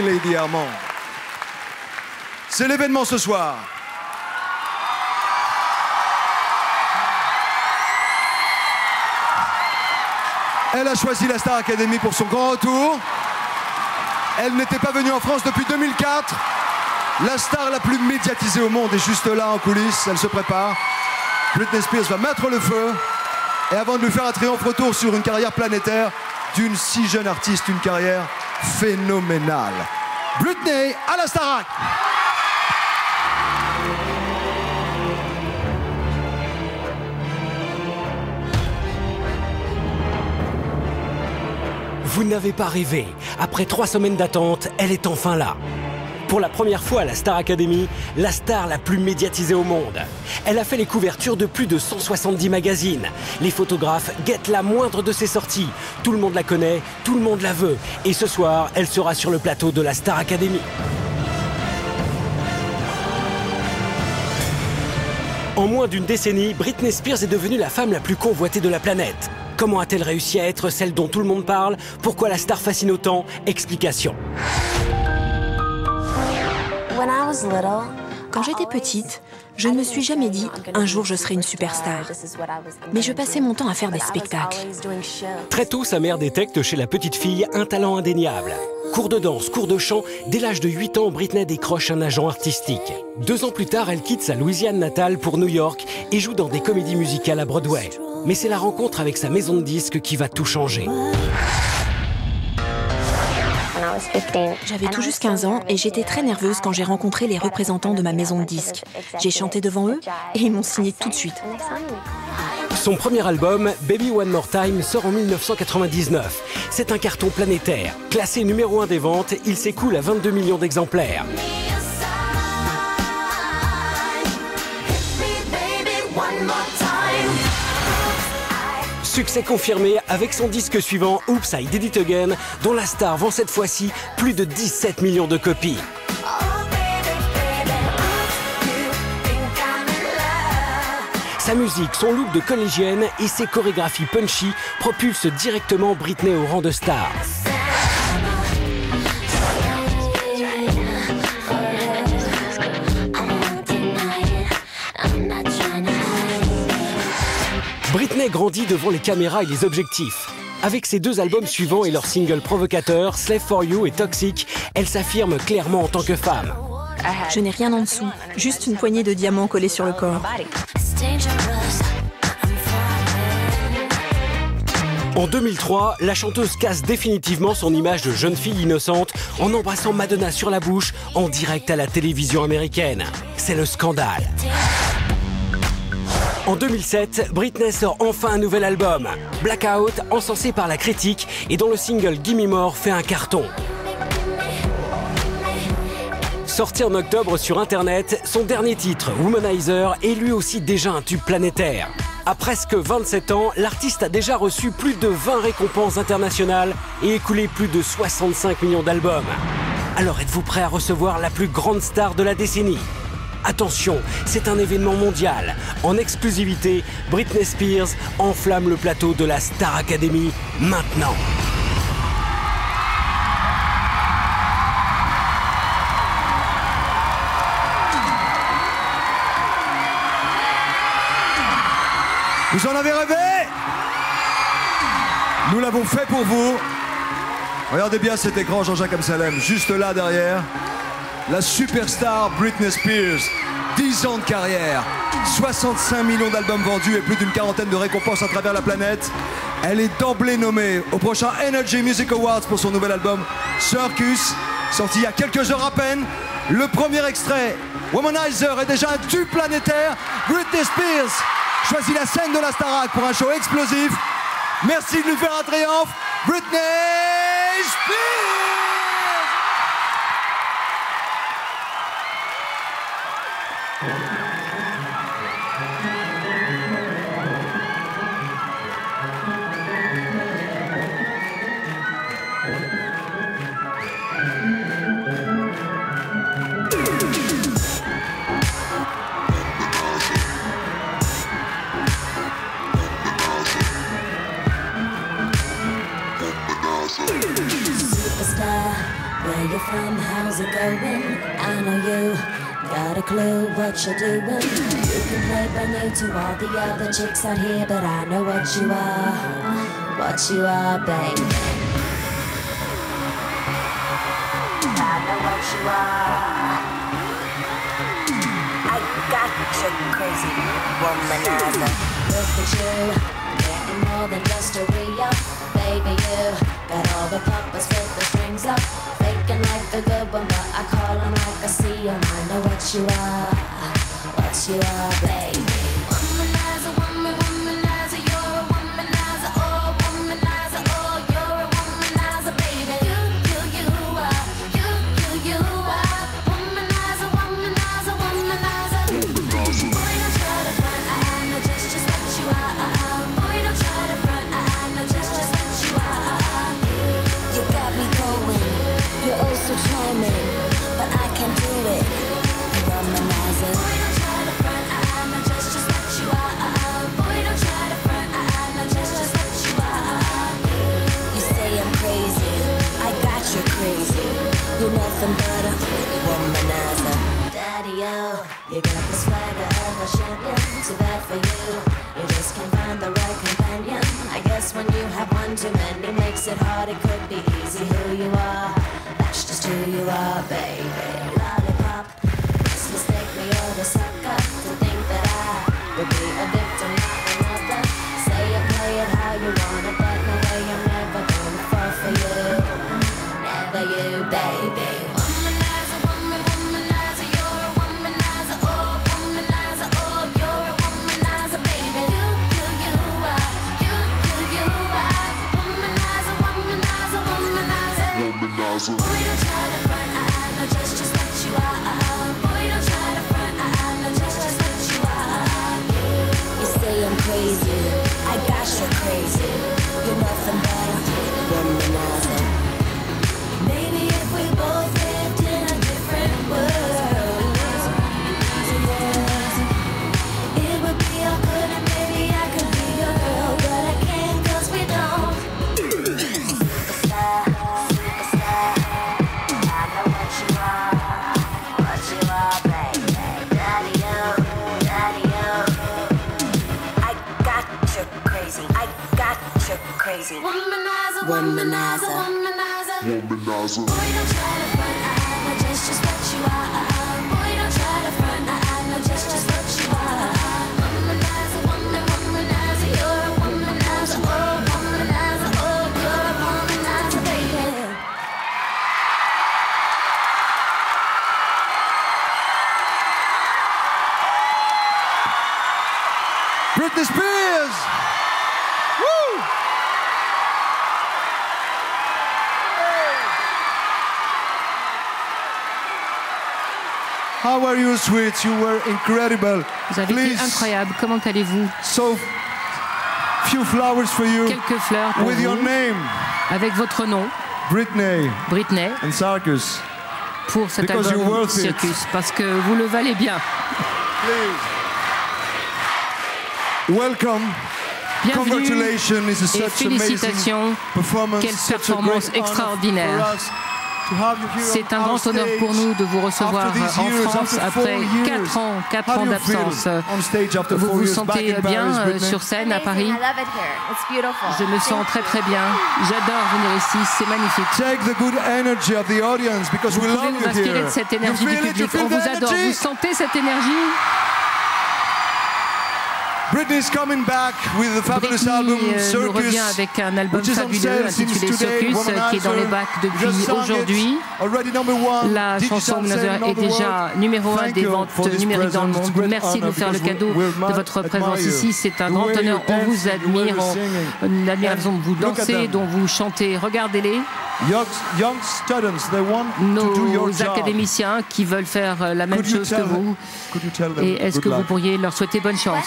Lady Armand. C'est l'événement ce soir. Elle a choisi la Star Academy pour son grand retour. Elle n'était pas venue en France depuis 2004. La star la plus médiatisée au monde est juste là en coulisses. Elle se prépare. Britney Spears va mettre le feu. Et avant de lui faire un triomphe retour sur une carrière planétaire d'une si jeune artiste, une carrière phénoménale. Britney à la Starac. Vous n'avez pas rêvé. Après 3 semaines d'attente, elle est enfin là. Pour la première fois à la Star Academy, la star la plus médiatisée au monde. Elle a fait les couvertures de plus de 170 magazines. Les photographes guettent la moindre de ses sorties. Tout le monde la connaît, tout le monde la veut. Et ce soir, elle sera sur le plateau de la Star Academy. En moins d'une décennie, Britney Spears est devenue la femme la plus convoitée de la planète. Comment a-t-elle réussi à être celle dont tout le monde parle? Pourquoi la star fascine autant? Explication. Quand j'étais petite, je ne me suis jamais dit « un jour je serai une superstar ». Mais je passais mon temps à faire des spectacles. Très tôt, sa mère détecte chez la petite fille un talent indéniable. Cours de danse, cours de chant, dès l'âge de 8 ans, Britney décroche un agent artistique. 2 ans plus tard, elle quitte sa Louisiane natale pour New York et joue dans des comédies musicales à Broadway. Mais c'est la rencontre avec sa maison de disques qui va tout changer. J'avais tout juste 15 ans et j'étais très nerveuse quand j'ai rencontré les représentants de ma maison de disques. J'ai chanté devant eux et ils m'ont signé tout de suite. Son premier album, Baby One More Time, sort en 1999. C'est un carton planétaire. Classé numéro 1 des ventes, il s'écoule à 22 millions d'exemplaires. Succès confirmé avec son disque suivant, Oops, I Did It Again, dont la star vend cette fois-ci plus de 17 millions de copies. Sa musique, son look de collégienne et ses chorégraphies punchy propulsent directement Britney au rang de star. Britney grandit devant les caméras et les objectifs. Avec ses 2 albums suivants et leurs singles provocateurs, Slave for You et Toxic, elle s'affirme clairement en tant que femme. Je n'ai rien en dessous, juste une poignée de diamants collés sur le corps. En 2003, la chanteuse casse définitivement son image de jeune fille innocente en embrassant Madonna sur la bouche en direct à la télévision américaine. C'est le scandale. En 2007, Britney sort enfin un nouvel album, Blackout, encensé par la critique et dont le single Gimme More fait un carton. Sorti en octobre sur Internet, son dernier titre, Womanizer, est lui aussi déjà un tube planétaire. À presque 27 ans, l'artiste a déjà reçu plus de 20 récompenses internationales et écoulé plus de 65 millions d'albums. Alors êtes-vous prêt à recevoir la plus grande star de la décennie ? Attention, c'est un événement mondial. En exclusivité, Britney Spears enflamme le plateau de la Star Academy maintenant. Vous en avez rêvé? Nous l'avons fait pour vous. Regardez bien cet écran, Jean-Jacques Amsalem, juste là derrière. La superstar Britney Spears, 10 ans de carrière, 65 millions d'albums vendus et plus d'une quarantaine de récompenses à travers la planète. Elle est d'emblée nommée au prochain Energy Music Awards pour son nouvel album Circus, sorti il y a quelques heures à peine. Le premier extrait, Womanizer, est déjà un tube planétaire. Britney Spears choisit la scène de la Starac pour un show explosif. Merci de lui faire un triomphe, Britney Spears! everyone, how's it going? I know you got a clue what you're doing. You can play brand new to all the other chicks out here, but I know what you are, baby. I know what you are. I got you crazy womanizer. Look at you, getting more than just a re-up. Baby, you got all the puppets with the strings up. Faking like a good one, but I call them like I see them. I know what you are, baby. Womanizer, womanizer, you're a womanizer. Oh, womanizer, oh, you're a womanizer, baby. You are. Womanizer, womanizer, womanizer. Boy, don't try to front, I know just what you are. Boy, don't try to front, I know just what you are. You got me going, you're oh so charming, but I can't do it. Womanizer. Boy, don't try to front, I know just what you are. Boy, don't try to front, I know just what you are. You say I'm crazy, I got you crazy. You're nothing but a womanizer. Daddy-o, you got the swagger of a champion. Too bad for you, you just can't find the right companion. I guess when you have one too many makes it hard, it could be easy who you are. That's just who you are, baby. Lollipop, just mistake me or the sucker to think that I would be a victim, not another. Say it, play it how you want it, but no way I'm never gonna fall for you. Never you, baby. Womanizer, womanizer, you're a womanizer. Oh, womanizer, oh, you're a womanizer, baby. You are. Womanizer, womanizer, womanizer. Boy, don't try to front, I know just what you are. Boy, don't try to front, I know just what you are. You say I'm crazy, I got you crazy. You're nothing but a womanizer. Maybe if we both lived in a different world, it would be all good and maybe I could be your girl, but I can't 'cause we don't. Superstar, I know what you are, baby. Daddy-o, I got you crazy. Womanizer, womanizer, womanizer. Boy, don't try to front, I know just what you are. Boy, don't try to front, I know just what you are. Womanizer, womanizer, you're a womanizer. Oh, womanizer, oh, you're a womanizer, baby. Britney Spears! Woo! How are you, sweet? You were incredible. Vous avez été incroyable. Comment allez-vous? So few flowers for you. Quelques fleurs pour with vous. Your name. Avec votre nom. Britney. Britney. And Circus. Pour cet Because album you're worth Circus. it. Parce que vous le valez bien. Please. Welcome. Bienvenue Congratulations. It's et such félicitations. amazing performance. Quelle Such a performance great honor extraordinaire. for us to have you here C'est on un our grand honneur stage pour nous de vous recevoir after these en years, France after après 4 years. 4 How ans do you feel d'absence. on stage after Vous 4 vous years back sentez in bien Paris, Britney? sur scène à Paris? I love it here. It's beautiful. Je me sens très très bien. J'adore venir ici, c'est magnifique. Take the good energy of the audience because Vous we pouvez love vous you inspirer here. de cette You énergie du feel it? You public. feel On vous the adore. energy? Vous sentez cette énergie? Britney's coming back with the fabulous Britney album nous Circus, revient avec un album which is on fabuleux sale since intitulé today, Circus, qui est dans les Womanizer. bacs depuis Just sang it. aujourd'hui. Already number one. La Digital chanson sale Womanizer in all est the déjà world. numéro 1 Thank des you ventes for this numériques dans le present. It's a monde. great Merci de honor nous faire le because cadeau we de votre admire présence you. ici. C'est un The grand way honneur. you On vous dance, the way admire, you're singing. on admire la façon dont vous Look at dansez, them. dont vous chantez. Regardez-les, Young students, they want to do your nos job. académiciens qui veulent faire la même Could you chose que tell vous. Could you tell them Et est-ce good que vous luck? pourriez leur souhaiter bonne chance?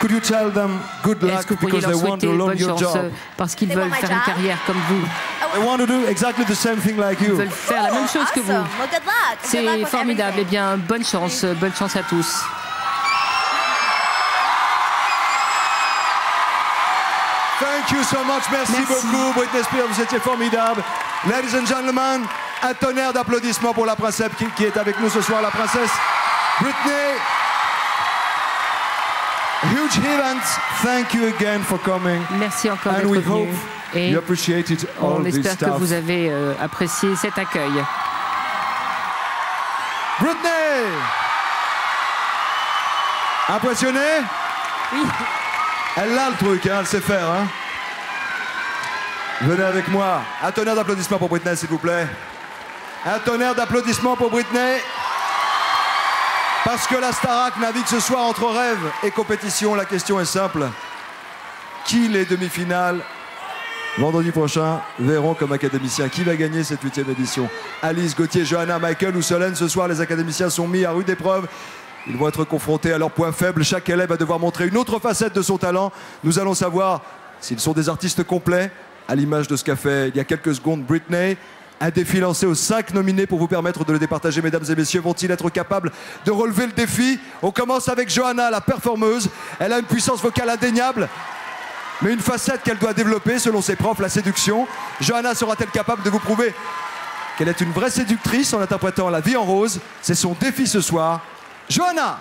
Could you tell them good Est-ce luck que vous pourriez because leur they want souhaiter to learn bonne your chance job? parce qu'ils They veulent want my faire une job? carrière comme vous? They want to do exactly the same thing like Ils you. veulent faire la même chose que vous. Awesome. Well, good luck. Good luck C'est with formidable. Eh everything. bien, bonne chance à tous. Thank you so much. Merci Merci. beaucoup, Britney Spears. Vous étiez formidable. Ladies and gentlemen, Un tonnerre d'applaudissements pour la princesse qui est avec nous ce soir, la princesse Britney. Huge event. Thank you again for coming. Merci encore And d'être we venu. hope Et you appreciated all on this espère que stuff. vous avez apprécié cet accueil. Britney! Impressionné? Oui. Elle a le truc, hein, elle sait faire. Hein. Venez avec moi. Un tonnerre d'applaudissements pour Britney, s'il vous plaît. Un tonnerre d'applaudissements pour Britney. Parce que la Starac navigue ce soir entre rêve et compétition. La question est simple. Qui les demi-finales, vendredi prochain, verront comme académiciens? Qui va gagner cette 8e édition? Alice, Gauthier, Johanna, Michael ou Solène? Ce soir, les académiciens sont mis à rude épreuve. Ils vont être confrontés à leurs points faibles. Chaque élève va devoir montrer une autre facette de son talent. Nous allons savoir s'ils sont des artistes complets, à l'image de ce qu'a fait il y a quelques secondes Britney. Un défi lancé aux 5 nominés pour vous permettre de le départager, mesdames et messieurs. Vont-ils être capables de relever le défi? On commence avec Johanna, la performeuse. Elle a une puissance vocale indéniable, mais une facette qu'elle doit développer selon ses profs, la séduction. Johanna sera-t-elle capable de vous prouver qu'elle est une vraie séductrice en interprétant La vie en rose? C'est son défi ce soir. Johanna!